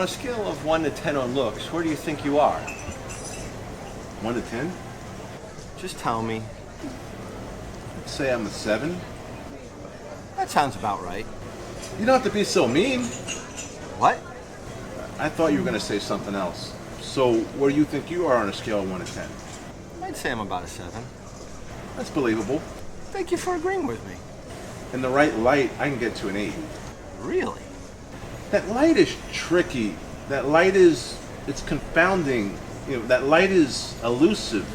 On a scale of 1 to 10 on looks, where do you think you are? 1 to 10? Just tell me. I'd say I'm a 7. That sounds about right. You don't have to be so mean. What? I thought you were going to say something else. So, where do you think you are on a scale of 1 to 10? I'd say I'm about a 7. That's believable. Thank you for agreeing with me. In the right light, I can get to an 8. Really? That light is tricky. That light is, it's confounding. You know, that light is elusive.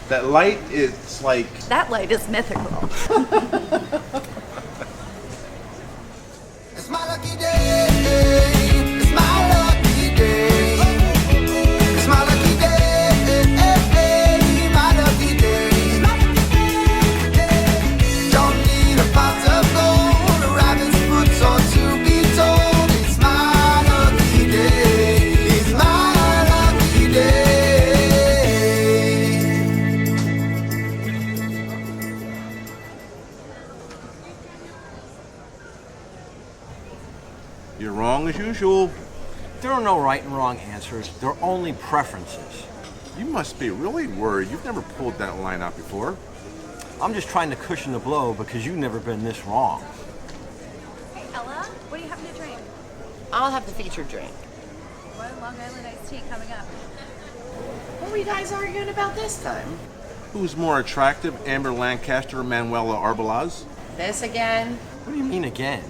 That light, it's like... That light is mythical. It's my lucky day. It's my lucky day. It's my lucky day. My lucky day. Don't need a pot of gold, a rabbit's foot or to be told. It's my lucky day. It's my lucky day. You're wrong as usual. There are no right and wrong answers. There are only preferences. You must be really worried. You've never pulled that line out before. I'm just trying to cushion the blow because you've never been this wrong. Hey, Ella, what are you having to drink? I'll have the featured drink. One Long Island iced tea coming up. What were you guys arguing about this time? Who's more attractive, Amber Lancaster or Manuela Arbelaz? This again? What do you mean again?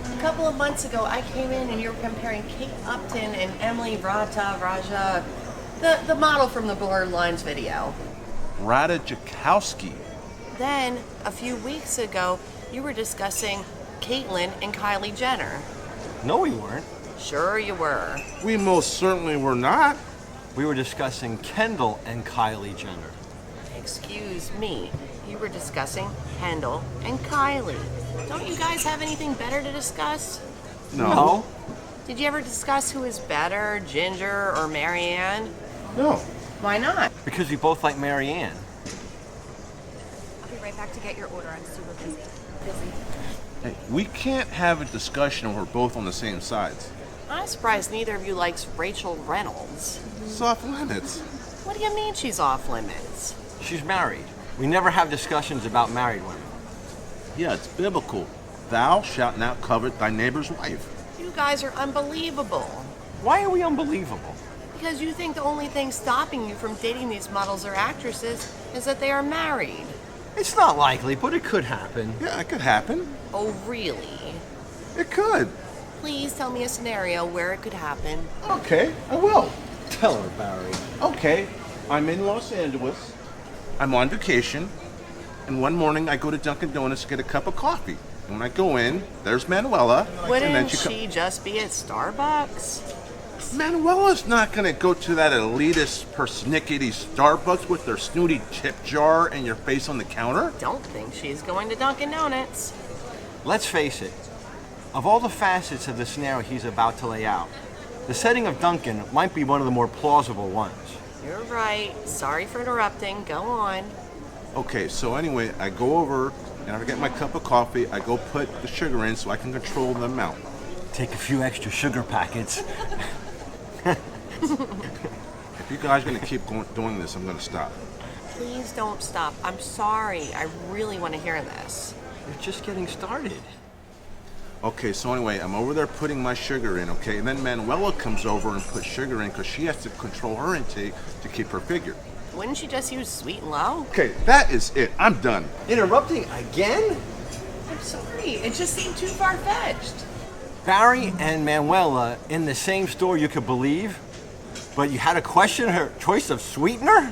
A couple of months ago, I came in and you were comparing Kate Upton and Emily Raja, the model from the Blurred Lines video. Rada Jakowski. Then, a few weeks ago, you were discussing Caitlyn and Kylie Jenner. No, we weren't. Sure you were. We most certainly were not. We were discussing Kendall and Kylie Jenner. Excuse me. You were discussing Kendall and Kylie. Don't you guys have anything better to discuss? No. Did you ever discuss who is better, Ginger or Marianne? No. Why not? Because we both like Marianne. I'll be right back to get your order. I'm super busy. Hey, we can't have a discussion when we're both on the same sides. I'm surprised neither of you likes Rachel Reynolds. Soft limits. What do you mean she's off limits? She's married. We never have discussions about married women. Yeah, it's biblical. Thou shalt not covet thy neighbor's wife. You guys are unbelievable. Why are we unbelievable? Because you think the only thing stopping you from dating these models or actresses is that they are married. It's not likely, but it could happen. Yeah, it could happen. Oh, really? It could. Please tell me a scenario where it could happen. Okay, I will. Tell her, Barry. Okay, I'm in Los Angeles. I'm on vacation. And one morning I go to Dunkin' Donuts to get a cup of coffee. And when I go in, there's Manuela. and then Wouldn't she just be at Starbucks? Manuela's not going to go to that elitist, persnickety Starbucks with their snooty tip jar and your face on the counter. Don't think she's going to Dunkin' Donuts. Let's face it. Of all the facets of the scenario he's about to lay out, the setting of Duncan might be one of the more plausible ones. You're right. Sorry for interrupting. Go on. Okay, so anyway, I go over and I get my cup of coffee. I go put the sugar in so I can control the amount. Take a few extra sugar packets. If you guys are going to keep doing this, I'm going to stop. Please don't stop. I'm sorry. I really want to hear this. You're just getting started. Okay, so anyway, I'm over there putting my sugar in, okay? And then Manuela comes over and puts sugar in because she has to control her intake to keep her figure. Wouldn't you just use sweet and low? Okay, that is it. I'm done. Interrupting again? I'm sorry. It just seemed too far-fetched. Barry and Manuela in the same store you could believe, but you had to question her choice of sweetener?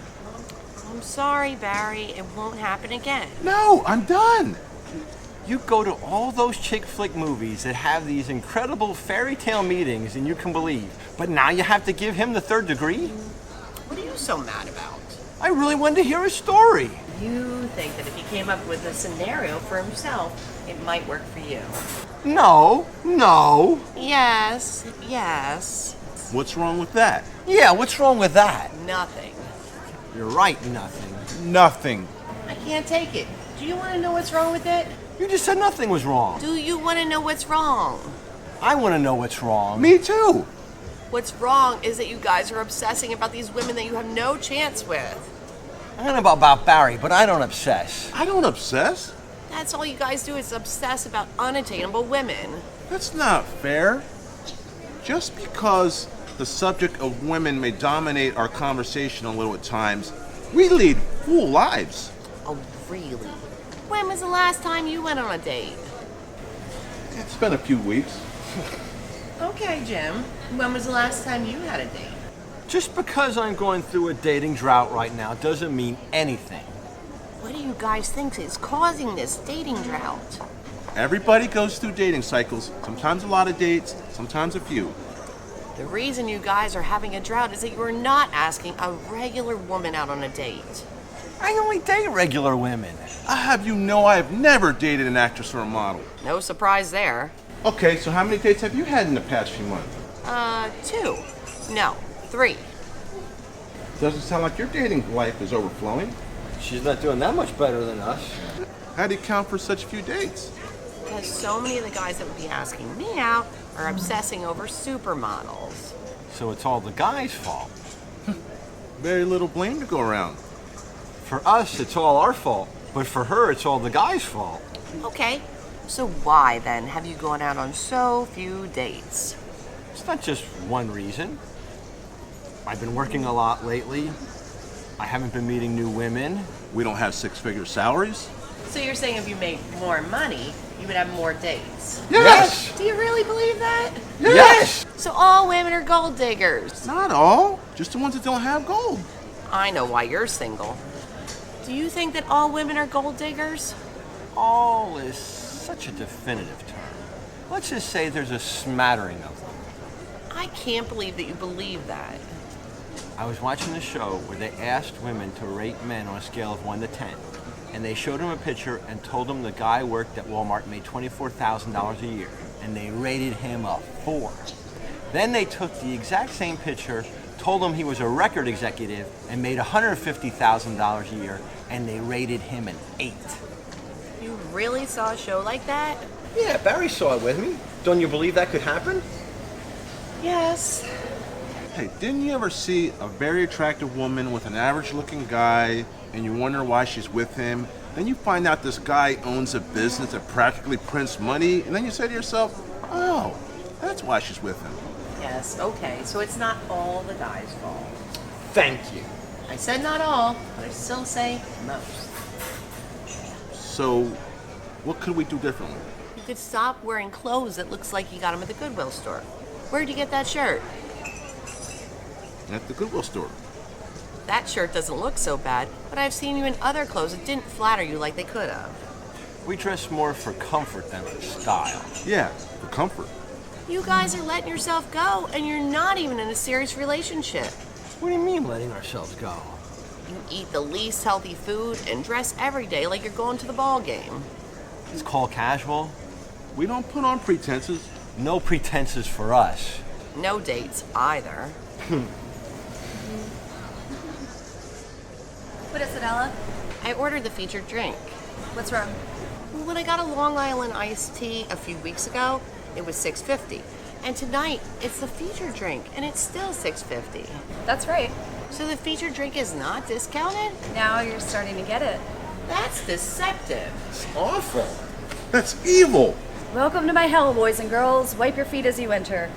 I'm sorry, Barry. It won't happen again. No, I'm done. You go to all those chick flick movies that have these incredible fairy tale meetings and you can believe, but now you have to give him the third degree? What are you so mad about? I really wanted to hear his story. You think that if he came up with a scenario for himself, it might work for you. No. Yes. What's wrong with that? Yeah, what's wrong with that? Nothing. You're right, nothing. Nothing. I can't take it. Do you want to know what's wrong with it? You just said nothing was wrong. Do you want to know what's wrong? I want to know what's wrong. Me too. What's wrong is that you guys are obsessing about these women that you have no chance with. I don't know about Barry, but I don't obsess. I don't obsess. That's all you guys do is obsess about unattainable women. That's not fair. Just because the subject of women may dominate our conversation a little at times, we lead full lives. Oh, really? When was the last time you went on a date? It's been a few weeks. Okay, Jim. When was the last time you had a date? Just because I'm going through a dating drought right now doesn't mean anything. What do you guys think is causing this dating drought? Everybody goes through dating cycles. Sometimes a lot of dates, sometimes a few. The reason you guys are having a drought is that you are not asking a regular woman out on a date. I only date regular women. I have you know I have never dated an actress or a model. No surprise there. Okay, so how many dates have you had in the past few months? 2. No, 3. Doesn't sound like your dating life is overflowing. She's not doing that much better than us. How do you count for such few dates? Because so many of the guys that would be asking me out are obsessing over supermodels. So it's all the guy's fault. Very little blame to go around. For us, it's all our fault. But for her, it's all the guy's fault. Okay, so why then have you gone out on so few dates? It's not just one reason. I've been working a lot lately. I haven't been meeting new women. We don't have six-figure salaries. So you're saying if you made more money, you would have more dates? Yes! Do you really believe that? Yes! So all women are gold diggers. Not all, just the ones that don't have gold. I know why you're single. Do you think that all women are gold diggers? All is such a definitive term. Let's just say there's a smattering of them. I can't believe that you believe that. I was watching a show where they asked women to rate men on a scale of 1 to 10. And they showed him a picture and told him the guy worked at Walmart and made $24,000 a year. And they rated him a 4. Then they took the exact same picture, told him he was a record executive and made $150,000 a year, and they rated him an 8. You really saw a show like that? Yeah, Barry saw it with me. Don't you believe that could happen? Yes. Hey, didn't you ever see a very attractive woman with an average-looking guy and you wonder why she's with him? Then you find out this guy owns a business that practically prints money, and then you say to yourself, oh, that's why she's with him. Yes, okay, so it's not all the guy's fault. Thank you. I said not all, but I still say most. So, what could we do differently? You could stop wearing clothes that looks like you got them at the Goodwill store. Where'd you get that shirt? At the Goodwill store. That shirt doesn't look so bad, but I've seen you in other clothes that didn't flatter you like they could have. We dress more for comfort than for style. Yeah, for comfort. You guys are letting yourself go, and you're not even in a serious relationship. What do you mean letting ourselves go? You eat the least healthy food and dress every day like you're going to the ball game. It's called casual. We don't put on pretenses. No pretenses for us. No dates either. What is it, Ella? I ordered the featured drink. What's wrong? When I got a Long Island iced tea a few weeks ago, it was $6.50. And tonight, it's the featured drink, and it's still $6.50. That's right. So the featured drink is not discounted? Now you're starting to get it. That's deceptive. It's awful. That's evil. Welcome to my hell, boys and girls. Wipe your feet as you enter.